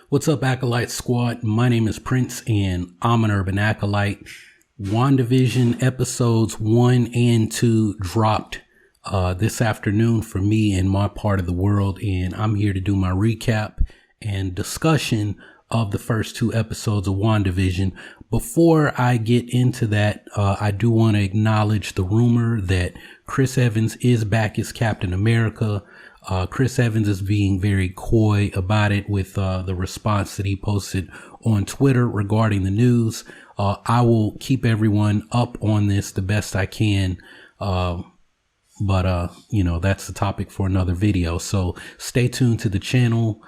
What's up, Acolyte Squad? My name is Prince, and I'm an urban acolyte. WandaVision episodes 1 and 2 dropped this afternoon for me in my part of the world, and I'm here to do my recap and discussion of the first 2 episodes of WandaVision. Before I get into that, I do want to acknowledge the rumor that Chris Evans is back as Captain America. Chris Evans is being very coy about it with the response that he posted on Twitter regarding the news. I will keep everyone up on this the best I can. But that's the topic for another video. So stay tuned to the channel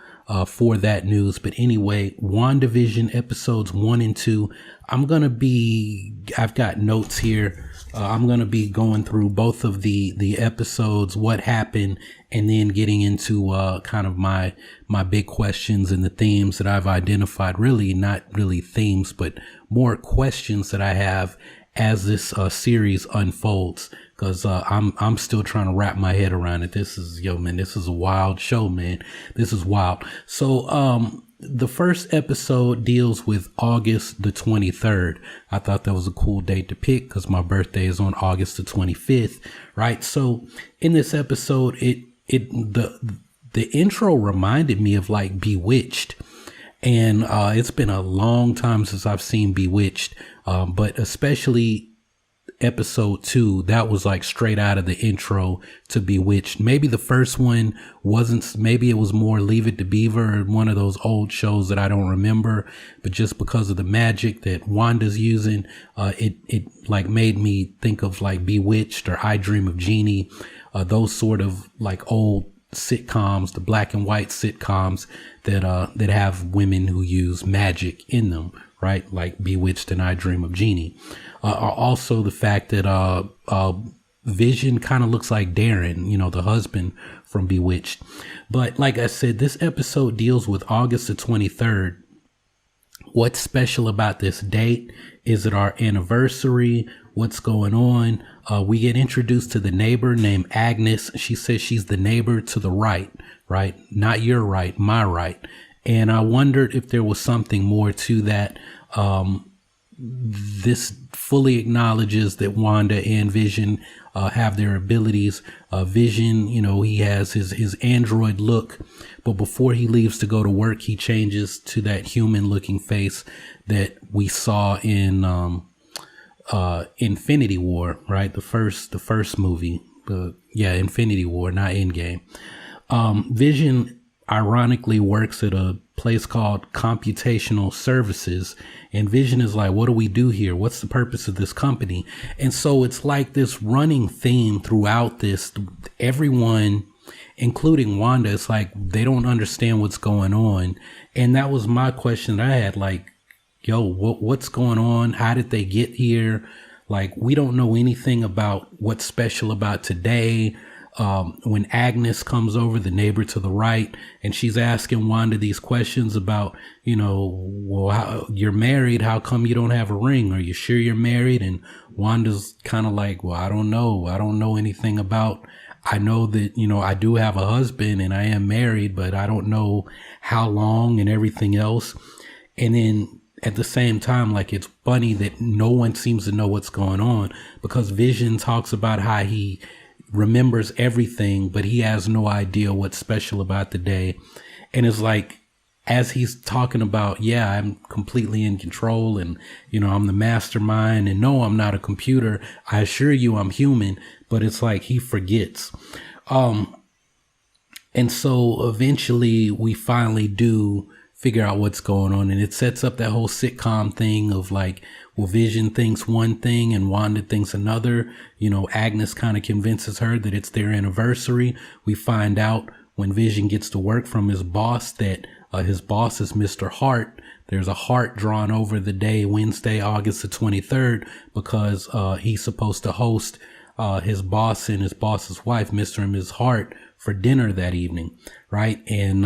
for that news. But anyway, WandaVision episodes 1 and 2. I've got notes here. I'm going to be going through both of the episodes, what happened, and then getting into kind of my big questions and the themes that I've identified. Really, not really themes, but more questions that I have as this series unfolds, because I'm still trying to wrap my head around it. This is a wild show, man. This is wild. So the first episode deals with August the 23rd. I thought that was a cool date to pick because my birthday is on August the 25th, right? So in this episode, the intro reminded me of like Bewitched. And it's been a long time since I've seen Bewitched, but especially episode 2, that was like straight out of the intro to Bewitched. Maybe the first one wasn't, maybe it was more Leave It to Beaver, one of those old shows that I don't remember, but just because of the magic that Wanda's using, it like made me think of like Bewitched or I Dream of Jeannie, those sort of like old sitcoms, the black and white sitcoms that have women who use magic in them, right? Like Bewitched and I Dream of Jeannie. Also the fact that Vision kind of looks like Darren, the husband from Bewitched. But like I said, this episode deals with August the 23rd. What's special about this date? Is it our anniversary? What's going on? We get introduced to the neighbor named Agnes. She says she's the neighbor to the right? Not your right, my right. And I wondered if there was something more to that. This fully acknowledges that Wanda and Vision have their abilities. Vision, he has his android look, but before he leaves to go to work, he changes to that human looking face that we saw in Infinity War, right? The first movie. Infinity War, not Endgame. Vision ironically works at a place called Computational Services, and Vision is like, what do we do here? What's the purpose of this company? And so it's like this running theme throughout this. Everyone, including Wanda, it's like they don't understand what's going on. And that was my question that I had, like, what's going on? How did they get here? Like, we don't know anything about what's special about today. When Agnes comes over, the neighbor to the right, and she's asking Wanda these questions about, you're married. How come you don't have a ring? Are you sure you're married? And Wanda's kind of like, well, I don't know. I don't know anything about, I know that, I do have a husband and I am married, but I don't know how long and everything else. And then at the same time, like, it's funny that no one seems to know what's going on, because Vision talks about how he remembers everything, but he has no idea what's special about the day. And it's like, as he's talking about, I'm completely in control, and I'm the mastermind, and no, I'm not a computer, I assure you I'm human, but it's like he forgets. And so eventually we finally do figure out what's going on, and it sets up that whole sitcom thing of like, well, Vision thinks one thing and Wanda thinks another. Agnes kind of convinces her that it's their anniversary. We find out when Vision gets to work from his boss that his boss is Mr. Hart. There's a heart drawn over the day, Wednesday, August the 23rd, because he's supposed to host his boss and his boss's wife, Mr. and Ms. Hart, for dinner that evening, right? And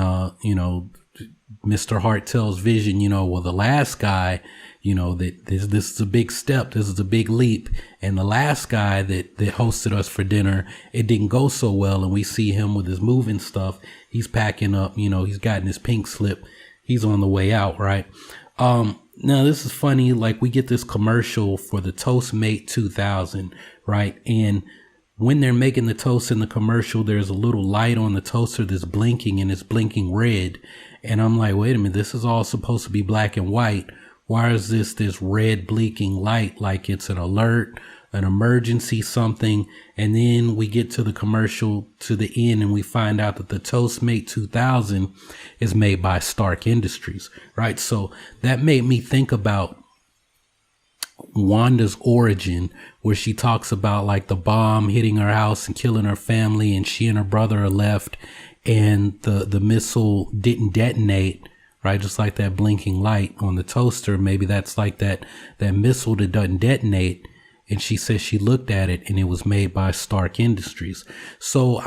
Mr. Hart tells Vision, well, the last guy, that this is a big step. This is a big leap. And the last guy that hosted us for dinner, it didn't go so well. And we see him with his moving stuff. He's packing up, he's gotten his pink slip. he's on the way out, right? Now this is funny. Like, we get this commercial for the Toastmate 2000, right? And when they're making the toast in the commercial, there's a little light on the toaster that's blinking, and it's blinking red. And I'm like, wait a minute, this is all supposed to be black and white. Why is this red blinking light? Like it's an alert, an emergency, something. And then we get to the commercial to the end, and we find out that the Toastmate 2000 is made by Stark Industries, right? So that made me think about Wanda's origin, where she talks about like the bomb hitting her house and killing her family, and she and her brother are left, and the missile didn't detonate, right? Just like that blinking light on the toaster. Maybe that's like that missile that doesn't detonate. And she says she looked at it and it was made by Stark Industries. So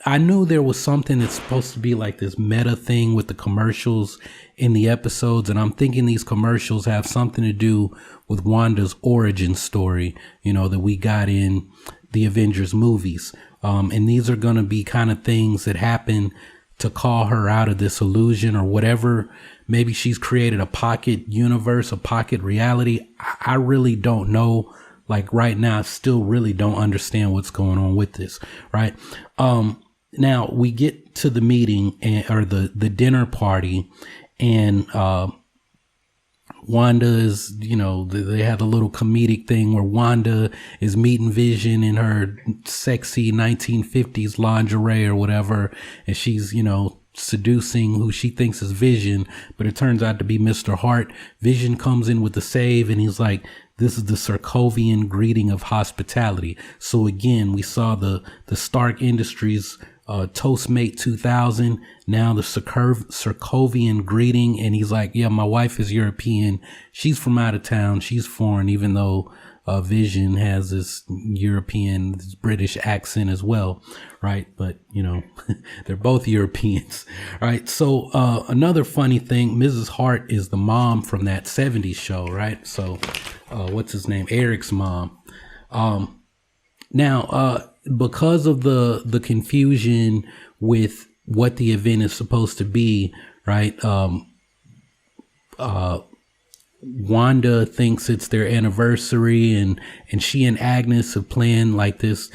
I knew there was something that's supposed to be like this meta thing with the commercials in the episodes. And I'm thinking these commercials have something to do with Wanda's origin story, you know, that we got in the Avengers movies. And these are going to be kind of things that happen to call her out of this illusion or whatever. Maybe she's created a pocket universe, a pocket reality. I really don't know. Like right now, I still really don't understand what's going on with this, right? Now we get to the meeting or the dinner party, and Wanda is, you know, they have a little comedic thing where Wanda is meeting Vision in her sexy 1950s lingerie or whatever, and she's, you know, seducing who she thinks is Vision, but it turns out to be Mr. Hart. Vision comes in with the save, and he's like, this is the Sokovian greeting of hospitality. So again, we saw the Stark Industries Toastmate 2000, now the Sokovian greeting. And he's like, yeah, my wife is European. She's from out of town. She's foreign, even though Vision has this European, this British accent as well, right? But, you know, they're both Europeans, right? So another funny thing, Mrs. Hart is the mom from that 70s show, right? So what's his name? Eric's mom. Now, because of the confusion with what the event is supposed to be, right? Wanda thinks it's their anniversary, and she and Agnes have planned like this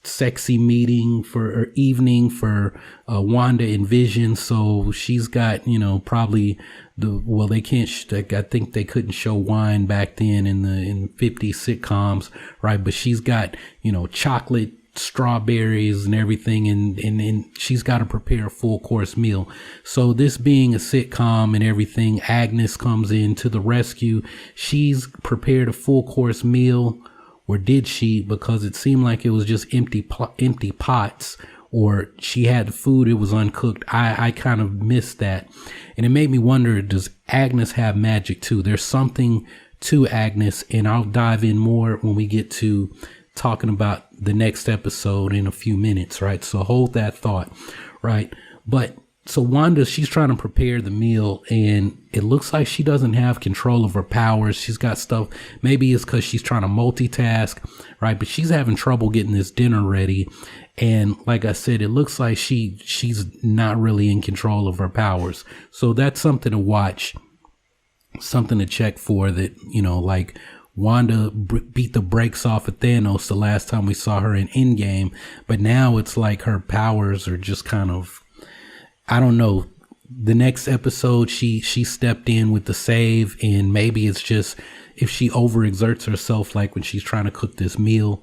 sexy meeting or evening for Wanda and Vision. So she's got, you know, probably they can't, I think they couldn't show wine back then in 50 sitcoms, right? But she's got, you know, chocolate, strawberries and everything, and she's got to prepare a full course meal. So this being a sitcom and everything, Agnes comes in to the rescue. She's prepared a full course meal, or did she? Because it seemed like it was just empty pots, or she had the food, it was uncooked. I kind of missed that, and it made me wonder, does Agnes have magic too? There's something to Agnes, and I'll dive in more when we get to talking about the next episode in a few minutes, right? So hold that thought, right? But so Wanda, she's trying to prepare the meal, and it looks like she doesn't have control of her powers. She's got stuff, maybe it's because she's trying to multitask, right? But she's having trouble getting this dinner ready. And like I said, it looks like she's not really in control of her powers. So that's something to watch, something to check for, that, you know, like Wanda beat the brakes off of Thanos the last time we saw her in Endgame, but now it's like her powers are just kind of, I don't know. The next episode, she stepped in with the save, and maybe it's just if she overexerts herself, like when she's trying to cook this meal,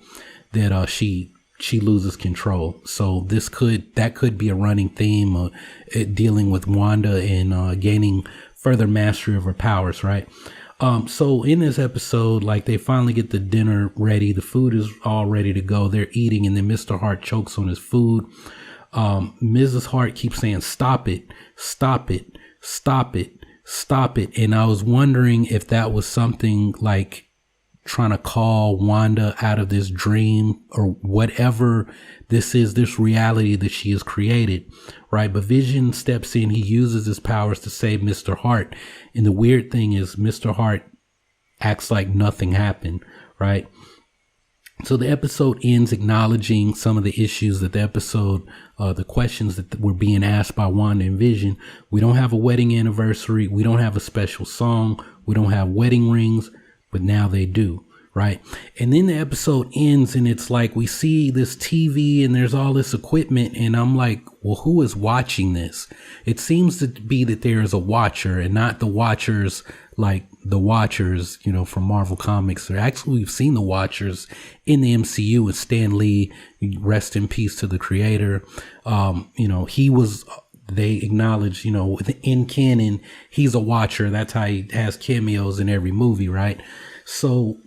that she loses control. So that could be a running theme, dealing with Wanda and gaining further mastery of her powers, right? So in this episode, like, they finally get the dinner ready. The food is all ready to go. They're eating, and then Mr. Hart chokes on his food. Mrs. Hart keeps saying, stop it, stop it, stop it, stop it. And I was wondering if that was something like trying to call Wanda out of this dream or whatever this is, this reality that she has created, right? But Vision steps in, he uses his powers to save Mr. Hart. And the weird thing is Mr. Hart acts like nothing happened, right? So the episode ends acknowledging some of the issues that the episode, the questions that were being asked by Wanda and Vision. We don't have a wedding anniversary. We don't have a special song. We don't have wedding rings, but now they do. Right. And then the episode ends and it's like we see this TV and there's all this equipment. And I'm like, well, who is watching this? It seems to be that there is a watcher and not the watchers like the Watchers, you know, from Marvel Comics. Or actually, we've seen the Watchers in the MCU with Stan Lee. Rest in peace to the creator. You know, they acknowledge, you know, in canon, he's a Watcher. That's how he has cameos in every movie, right? So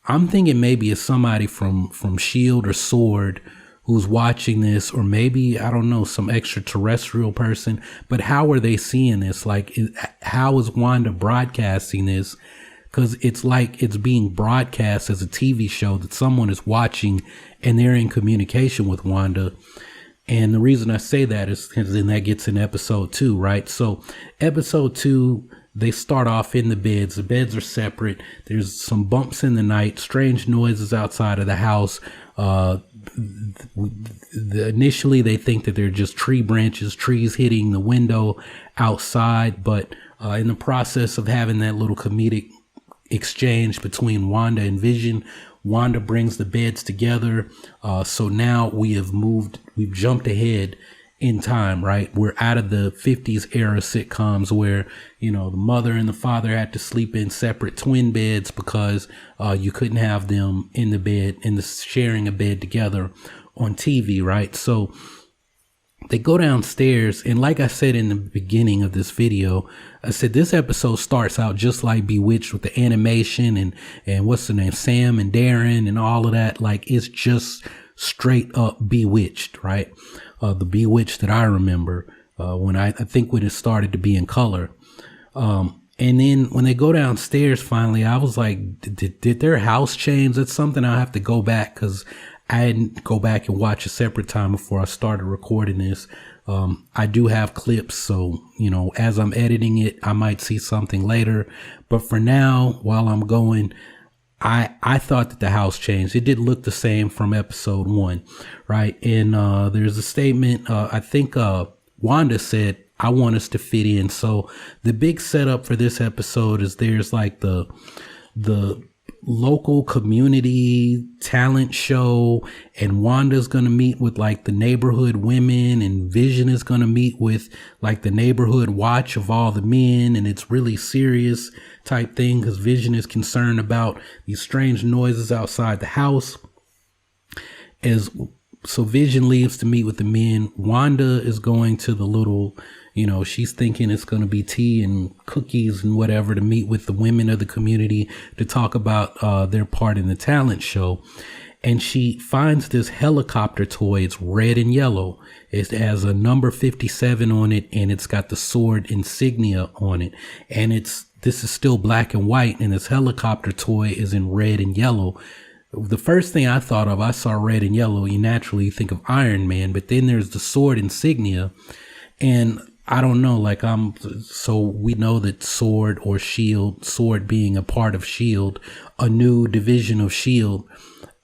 I'm thinking maybe it's somebody from S.H.I.E.L.D. or S.W.O.R.D. who's watching this, or maybe, I don't know, some extraterrestrial person. But how are they seeing this? Like, how is Wanda broadcasting this? Because it's like it's being broadcast as a TV show that someone is watching and they're in communication with Wanda. And the reason I say that is because then that gets in episode 2, right? So episode 2, they start off in the beds. The beds are separate. There's some bumps in the night, strange noises outside of the house. Initially, they think that they're just tree branches, trees hitting the window outside. But in the process of having that little comedic exchange between Wanda and Vision, Wanda brings the beds together. So now we've jumped ahead in time, right? We're out of the 50s era sitcoms where, you know, the mother and the father had to sleep in separate twin beds because you couldn't have them in the bed, sharing a bed together on TV, right? So they go downstairs, and like I said in the beginning of this video, I said this episode starts out just like Bewitched with the animation and what's the name, Sam and Darren and all of that. Like, it's just straight up Bewitched, right? The Bewitched that I remember when I think when it started to be in color. And then when they go downstairs, finally, I was like, did their house change? That's something I'll have to go back, because I didn't go back and watch a separate time before I started recording this. I do have clips, so, you know, as I'm editing it, I might see something later. But for now, while I'm going, I thought that the house changed. It didn't look the same from episode 1, right? And there's a statement, I think Wanda said, I want us to fit in. So the big setup for this episode is there's like the local community talent show, and Wanda's going to meet with like the neighborhood women, and Vision is going to meet with like the neighborhood watch of all the men. And it's really serious type thing because Vision is concerned about these strange noises outside the house. So Vision leaves to meet with the men. Wanda is going to the little, you know, she's thinking it's going to be tea and cookies and whatever to meet with the women of the community to talk about their part in the talent show. And she finds this helicopter toy. It's red and yellow. It has a number 57 on it, and it's got the S.W.O.R.D. insignia on it. And this is still black and white, and this helicopter toy is in red and yellow. The first thing I thought of, I saw red and yellow, you naturally think of Iron Man, but then there's the S.W.O.R.D. insignia. And I don't know, like so we know that S.W.O.R.D. or S.H.I.E.L.D., S.W.O.R.D. being a part of S.H.I.E.L.D., a new division of S.H.I.E.L.D.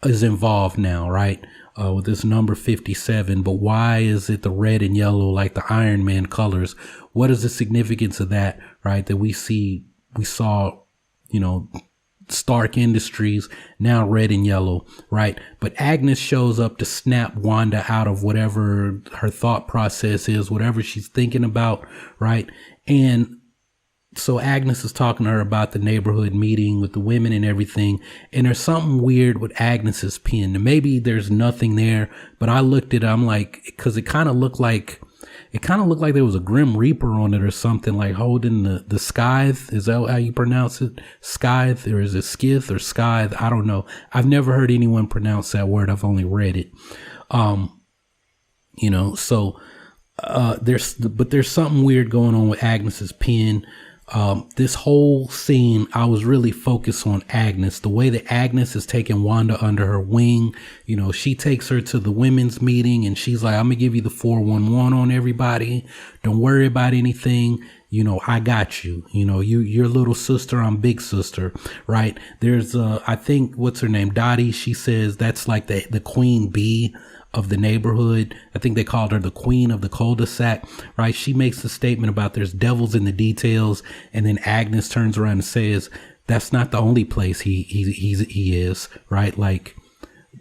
is involved now, right? With this number 57. But why is it the red and yellow like the Iron Man colors? What is the significance of that, right? That we saw, you know, Stark Industries, now red and yellow, right? But Agnes shows up to snap Wanda out of whatever her thought process is, whatever she's thinking about, right? And so Agnes is talking to her about the neighborhood meeting with the women and everything. And there's something weird with Agnes's pen. And maybe there's nothing there, but I looked at it, I'm like, because it kind of looked like there was a Grim Reaper on it or something, like holding the scythe. Is that how you pronounce it? Scythe, or is it skith or scythe? I don't know. I've never heard anyone pronounce that word. I've only read it. You know, so there's something weird going on with Agnes's pen. This whole scene, I was really focused on Agnes, the way that Agnes is taking Wanda under her wing. You know, she takes her to the women's meeting and she's like, I'm gonna give you the 411 on everybody. Don't worry about anything. You know, I got you. You know, you're little sister, I'm big sister, right? There's, I think, what's her name? Dottie. She says that's like the queen bee of the neighborhood. I think they called her the queen of the cul-de-sac, right? She makes a statement about there's devils in the details. And then Agnes turns around and says, that's not the only place he is, right? Like,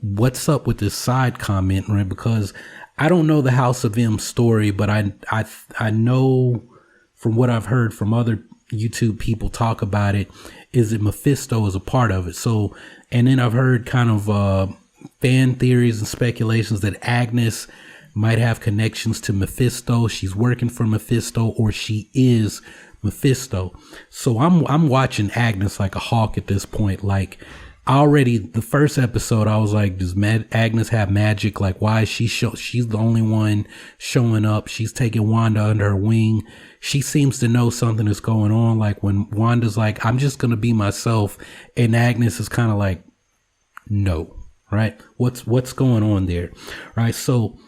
what's up with this side comment, right? Because I don't know the House of M story, but I know from what I've heard from other YouTube people talk about it, is that Mephisto is a part of it. So, and then I've heard kind of, fan theories and speculations that Agnes might have connections to Mephisto. She's working for Mephisto, or she is Mephisto. So I'm watching Agnes like a hawk at this point. Like, already the first episode, I was like, does Agnes have magic? Like, why is she's the only one showing up? She's taking Wanda under her wing. She seems to know something is going on. Like, when Wanda's like, I'm just going to be myself, and Agnes is kind of like, no. Right? What's going on there? Right? So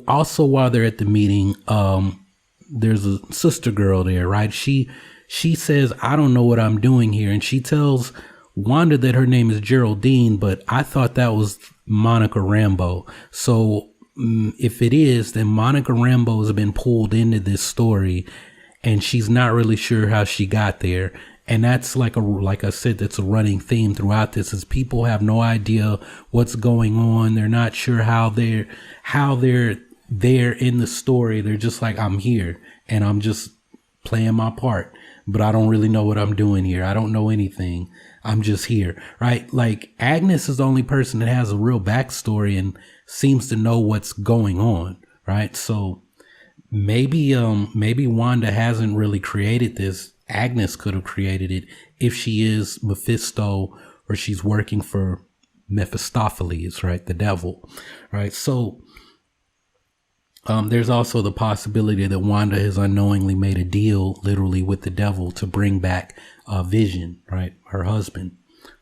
also while they're at the meeting, there's a sister girl there, right? She says, I don't know what I'm doing here. And she tells Wanda that her name is Geraldine, but I thought that was Monica Rambeau. So if it is, then Monica Rambeau has been pulled into this story and she's not really sure how she got there. And that's like I said, that's a running theme throughout this, is people have no idea what's going on. They're not sure how they're there in the story. They're just like, I'm here and I'm just playing my part, but I don't really know what I'm doing here. I don't know anything. I'm just here, right? Like, Agnes is the only person that has a real backstory and seems to know what's going on, right? So maybe Wanda hasn't really created this. Agnes could have created it if she is Mephisto, or she's working for Mephistopheles, right? The devil, right? So there's also the possibility that Wanda has unknowingly made a deal literally with the devil to bring back Vision, right? Her husband,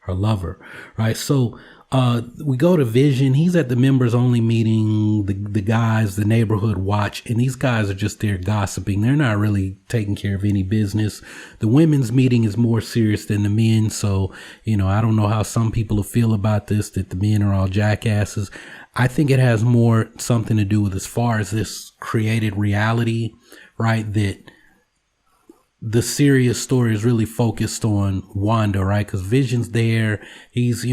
her lover, right? So we go to Vision. He's at the members only meeting, the guys, the neighborhood watch, and these guys are just there gossiping. They're not really taking care of any business. The women's meeting is more serious than the men. So, you know, I don't know how some people will feel about this, that the men are all jackasses. I think it has more something to do with, as far as this created reality, right? That the serious story is really focused on Wanda, right? Because Vision's there. He's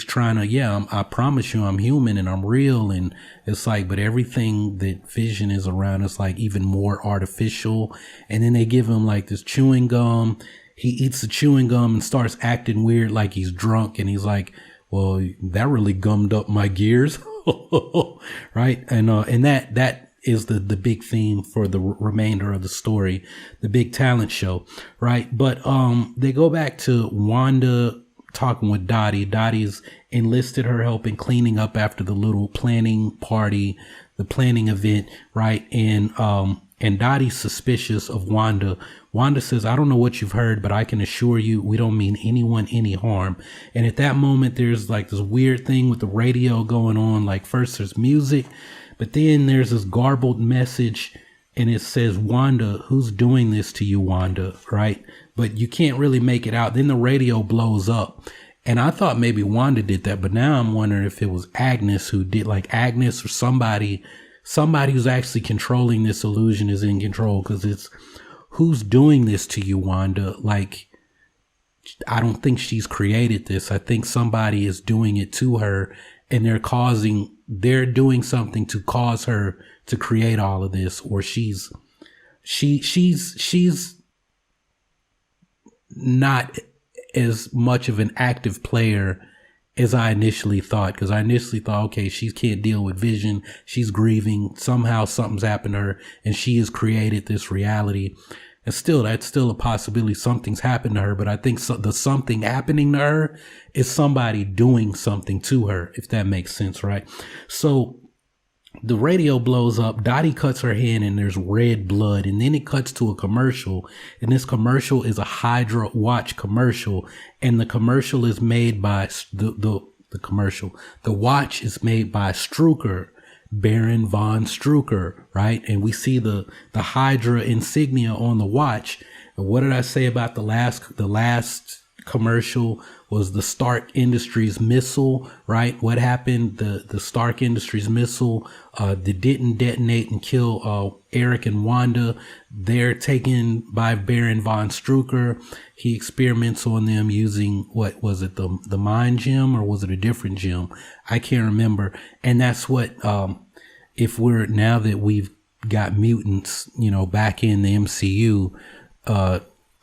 trying to, I promise you I'm human and I'm real. And it's like, but everything that Vision is around is like even more artificial. And then they give him like this chewing gum. He eats the chewing gum and starts acting weird, like he's drunk. And he's like, well, that really gummed up my gears. Right. And that is the big theme for the remainder of the story, the big talent show, right? But they go back to Wanda talking with Dottie. Dottie's enlisted her help in cleaning up after the little planning party, the planning event, right? And Dottie's suspicious of Wanda. Wanda says, I don't know what you've heard, but I can assure you we don't mean anyone any harm. And at that moment, there's like this weird thing with the radio going on. Like, first there's music, but then there's this garbled message and it says, Wanda, who's doing this to you, Wanda, right? But you can't really make it out. Then the radio blows up. And I thought maybe Wanda did that, but now I'm wondering if it was Agnes who did, like Agnes or somebody who's actually controlling this illusion is in control, because it's, who's doing this to you, Wanda? Like, I don't think she's created this. I think somebody is doing it to her, and they're doing something to cause her to create all of this, or she's not as much of an active player as I initially thought, because I initially thought, okay, she can't deal with Vision. She's grieving. Somehow something's happened to her and she has created this reality. And still, that's still a possibility. Something's happened to her, but I think the something happening to her is somebody doing something to her, if that makes sense, right? So The radio blows up. Dottie cuts her hand and there's red blood. And then it cuts to a commercial. And this commercial is a Hydra watch commercial. And the commercial is made by the commercial. The watch is made by Strucker, Baron von Strucker, right? And we see the Hydra insignia on the watch. And what did I say about the last commercial was the Stark Industries missile, right? What happened? The Stark Industries missile that didn't detonate and kill Eric and Wanda. They're taken by Baron von Strucker. He experiments on them using, what was it, the mind gem, or was it a different gem? I can't remember. And that's what, if we're, now that we've got mutants, you know, back in the MCU,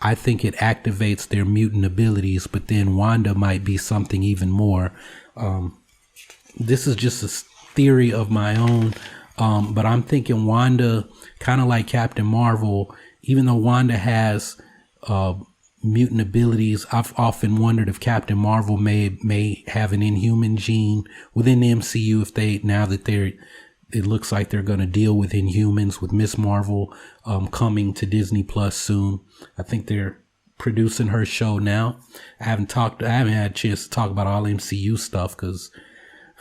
I think it activates their mutant abilities, but then Wanda might be something even more. This is just a theory of my own, but I'm thinking Wanda, kind of like Captain Marvel, even though Wanda has mutant abilities, I've often wondered if Captain Marvel may have an Inhuman gene within the MCU, if they, now that it looks like they're going to deal with Inhumans with Miss Marvel coming to Disney Plus soon. I think they're producing her show now. I haven't had a chance to talk about all MCU stuff because,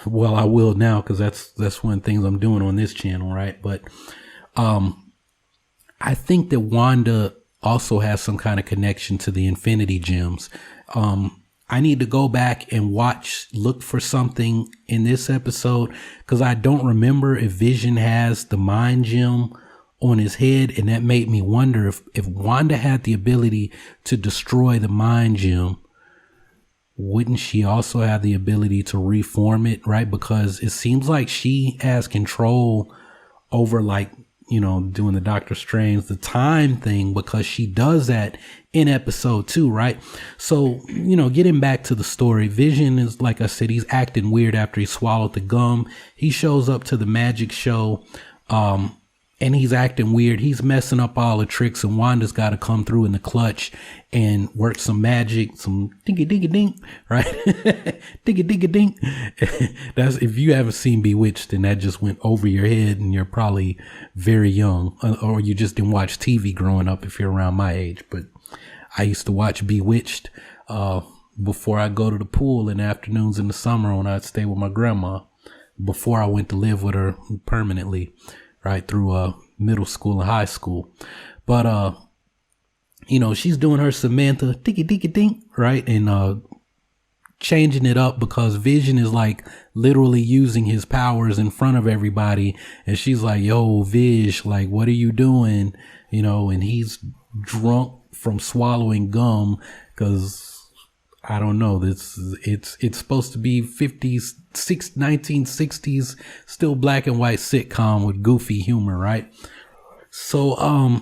well, I will now because that's one of the things I'm doing on this channel, right? But I think that Wanda also has some kind of connection to the Infinity Gems. I need to go back and look for something in this episode because I don't remember if Vision has the mind gem on his head. And that made me wonder if Wanda had the ability to destroy the mind gem, wouldn't she also have the ability to reform it, right? Because it seems like she has control over, like, you know, doing the Doctor Strange, the time thing, because she does that in episode 2, right? So, you know, getting back to the story, Vision is, like I said, he's acting weird after he swallowed the gum. He shows up to the magic show, and he's acting weird. He's messing up all the tricks, and Wanda's got to come through in the clutch and work some magic, some dingy-dingy-dink, right? Dingy-dingy-dink. That's, if you haven't seen Bewitched, then that just went over your head, and you're probably very young, or you just didn't watch TV growing up if you're around my age. But I used to watch Bewitched before I go to the pool in the afternoons in the summer when I'd stay with my grandma, before I went to live with her permanently, right through middle school and high school. But you know, she's doing her Samantha dinky-dinky-dink, right? And changing it up because Vision is like literally using his powers in front of everybody, and she's like, yo, Vish, like, what are you doing? You know, and he's drunk from swallowing gum because I don't know, it's supposed to be 50s, 1960s, still black and white sitcom with goofy humor, right? So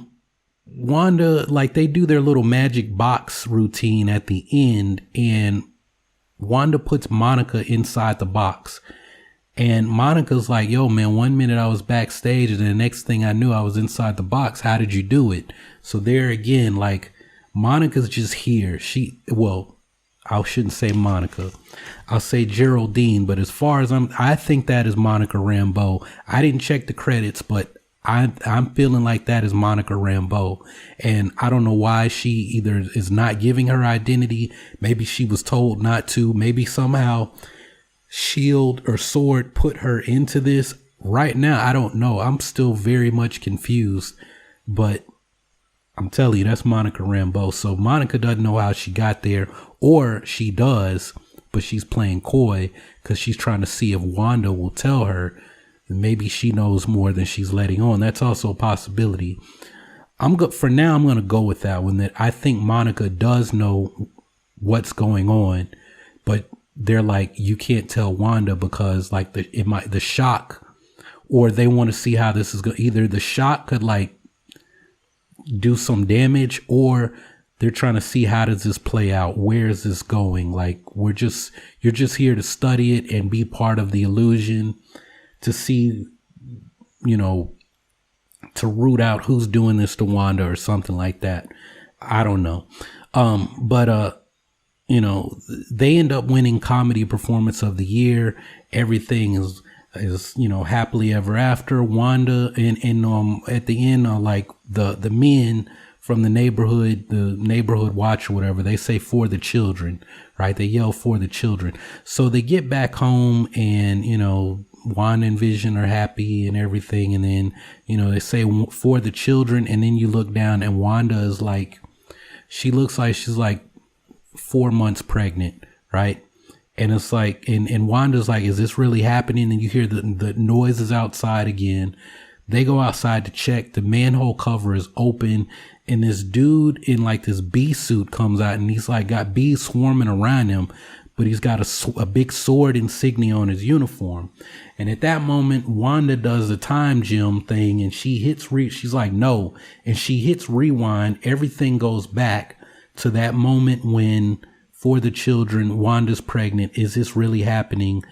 Wanda, like, they do their little magic box routine at the end, and Wanda puts Monica inside the box. And Monica's like, yo, man, 1 minute I was backstage, and the next thing I knew I was inside the box. How did you do it? So there again, like, Monica's just here. I shouldn't say Monica. I'll say Geraldine. But as far as I think that is Monica Rambeau. I didn't check the credits, but I'm feeling like that is Monica Rambeau. And I don't know why she either is not giving her identity. Maybe she was told not to. Maybe somehow Shield or Sword put her into this. Right now, I don't know. I'm still very much confused. But I'm telling you, that's Monica Rambeau. So Monica doesn't know how she got there, or she does, but she's playing coy because she's trying to see if Wanda will tell her. And maybe she knows more than she's letting on. That's also a possibility. For now, I'm going to go with that one, that I think Monica does know what's going on, but they're like, you can't tell Wanda because, like, the shock, or they want to see how this is going. Either the shock could, like, do some damage, or they're trying to see how does this play out, where is this going. Like, you're just here to study it and be part of the illusion, to see, you know, to root out who's doing this to Wanda or something like that. I don't know. But you know, they end up winning comedy performance of the year. Everything is is, happily ever after. Wanda and at the end, like the men from the neighborhood watch or whatever, they say for the children, right? They yell for the children. So they get back home and, Wanda and Vision are happy and everything. And then, they say for the children. And then you look down and Wanda is like, she looks like she's like 4 months pregnant, right? And it's like, and Wanda's like, is this really happening? And you hear the noises outside again. They go outside to check. The manhole cover is open. And this dude in like this bee suit comes out and he's like got bees swarming around him, but he's got a big sword insignia on his uniform. And at that moment, Wanda does the time gem thing and she hits she's like, no. And she hits rewind. Everything goes back to that moment when for the children, Wanda's pregnant. Is this really happening?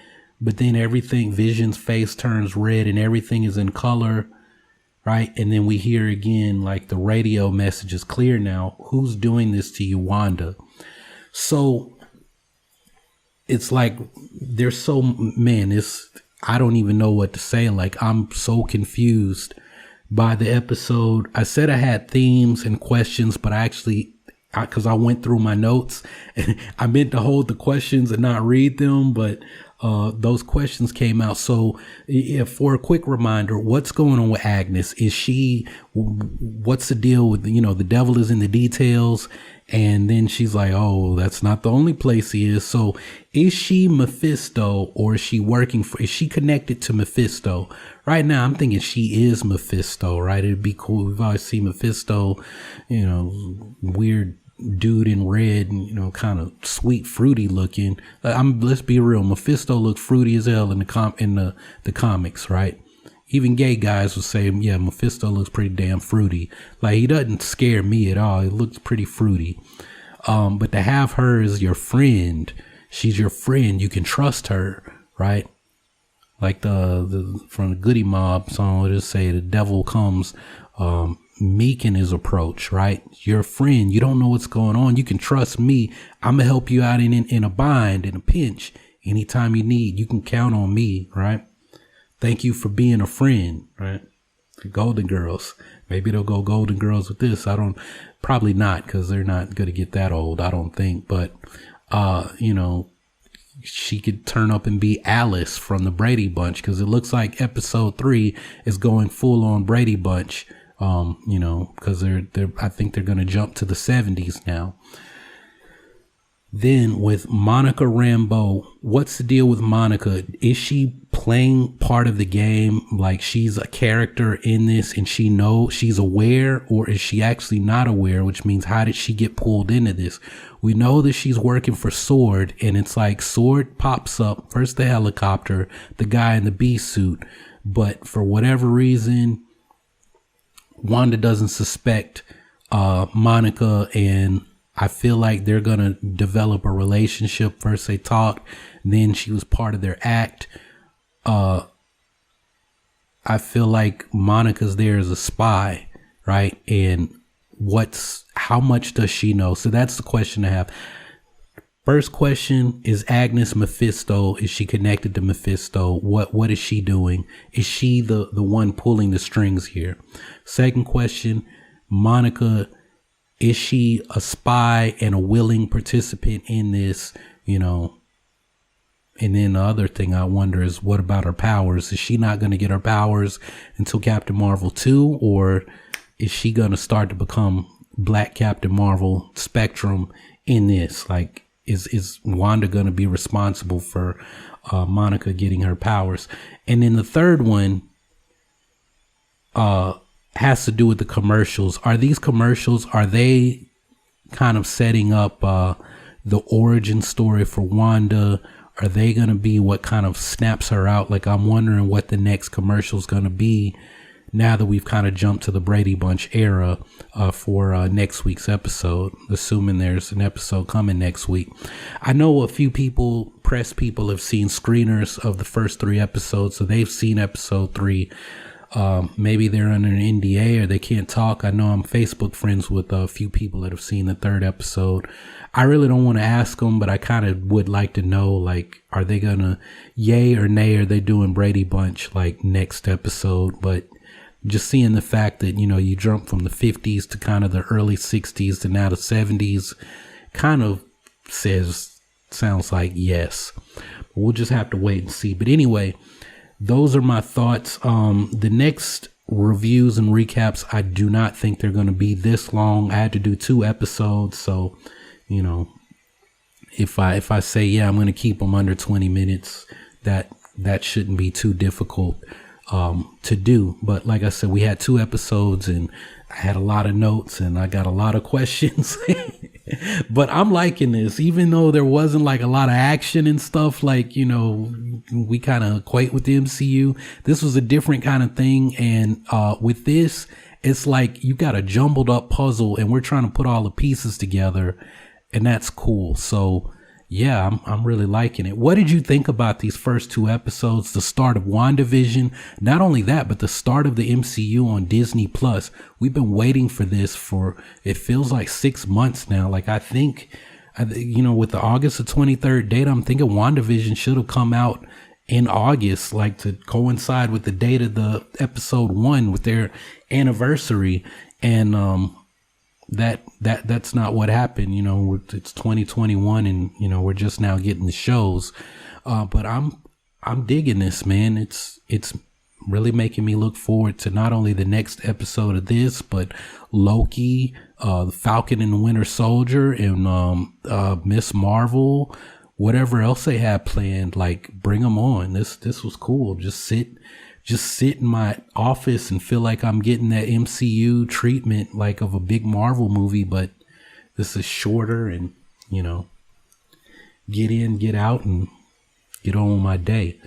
But then everything, Vision's face turns red and everything is in color. Right. And then we hear again, like the radio message is clear now. Who's doing this to you, Wanda? So it's like there's I don't even know what to say. Like, I'm so confused by the episode. I said I had themes and questions, but because I went through my notes and I meant to hold the questions and not read them, but those questions came out. So for a quick reminder, what's going on with Agnes? What's the deal with, the devil is in the details. And then she's like, oh, that's not the only place he is. So is she Mephisto or is she connected to Mephisto? Right now, I'm thinking she is Mephisto, right? It'd be cool. We've always seen Mephisto, weird dude in red, kind of sweet, fruity looking. Let's be real. Mephisto looked fruity as hell in the comics, right? Even gay guys would say, yeah, Mephisto looks pretty damn fruity. Like, he doesn't scare me at all. He looks pretty fruity. But to have her as your friend, she's your friend. You can trust her, right? Like the from the Goody Mob song, it'll say the devil comes meek in his approach, right? You're a friend. You don't know what's going on. You can trust me. I'm gonna help you out in a bind, in a pinch, anytime you need. You can count on me, right? Thank you for being a friend, right? The Golden Girls. Maybe they'll go Golden Girls with this. Probably not, because they're not going to get that old, I don't think. But, she could turn up and be Alice from the Brady Bunch, because it looks like episode 3 is going full on Brady Bunch, because I think they're going to jump to the 70s now. Then with Monica Rambeau, what's the deal with Monica? Is she playing part of the game? Like, she's a character in this and she's aware, or is she actually not aware? Which means, how did she get pulled into this? We know that she's working for Sword, and it's like Sword pops up, first the helicopter, the guy in the bee suit, but for whatever reason, Wanda doesn't suspect Monica, and I feel like they're going to develop a relationship. First they talked, then she was part of their act. I feel like Monica's there as a spy, right? And how much does she know? So that's the question I have. First question, is Agnes Mephisto? Is she connected to Mephisto? What is she doing? Is she the one pulling the strings here? Second question, Monica, is she a spy and a willing participant in this, And then the other thing I wonder is, what about her powers? Is she not going to get her powers until Captain Marvel 2? Or is she going to start to become Black Captain Marvel Spectrum in this? Like, is Wanda going to be responsible for Monica getting her powers? And then the third one has to do with the commercials. Are these commercials, are they kind of setting up the origin story for Wanda? Are they going to be what kind of snaps her out? Like, I'm wondering what the next commercial is going to be now that we've kind of jumped to the Brady Bunch era for next week's episode, assuming there's an episode coming next week. I know a few press people have seen screeners of the first 3 episodes, so they've seen episode 3. Maybe they're under an NDA or they can't talk. I know I'm Facebook friends with a few people that have seen the 3rd episode. I really don't want to ask them, but I kind of would like to know, like, are they gonna yay or nay? Are they doing Brady Bunch like next episode? But just seeing the fact that, you know, you jump from the 50s to kind of the early 60s to now the 70s kind of sounds like yes. We'll just have to wait and see. But anyway, those are my thoughts. The next reviews and recaps, I do not think they're going to be this long. I had to do 2 episodes. So, you know, if I say, yeah, I'm going to keep them under 20 minutes, that shouldn't be too difficult to do. But like I said, we had 2 episodes and I had a lot of notes and I got a lot of questions. But I'm liking this, even though there wasn't like a lot of action and stuff like, you know, we kind of equate with the MCU. This was a different kind of thing. And with this, it's like you got a jumbled up puzzle and we're trying to put all the pieces together, and that's cool. So yeah, I'm really liking it. What did you think about these first 2 episodes? The start of WandaVision. Not only that, but the start of the MCU on Disney Plus. We've been waiting for this for, it feels like 6 months now. Like I think, you know, with the August the 23rd date, I'm thinking WandaVision should have come out in August, like to coincide with the date of the episode 1 with their anniversary. And, that's not what happened. You know, it's 2021 and, you know, we're just now getting the shows. But I'm digging this, man. It's really making me look forward to not only the next episode of this, but Loki, the Falcon and the Winter Soldier, and Miss Marvel, whatever else they have planned. Like, bring them on. This was cool. Just sit in my office and feel like I'm getting that MCU treatment like of a big Marvel movie, but this is shorter and, you know, get in, get out, and get on with my day.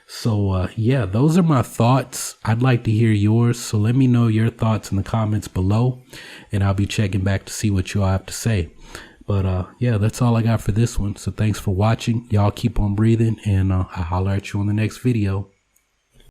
So, yeah, those are my thoughts. I'd like to hear yours. So let me know your thoughts in the comments below, and I'll be checking back to see what you all have to say. But, yeah, that's all I got for this one. So thanks for watching. Y'all keep on breathing, and I'll holler at you on the next video.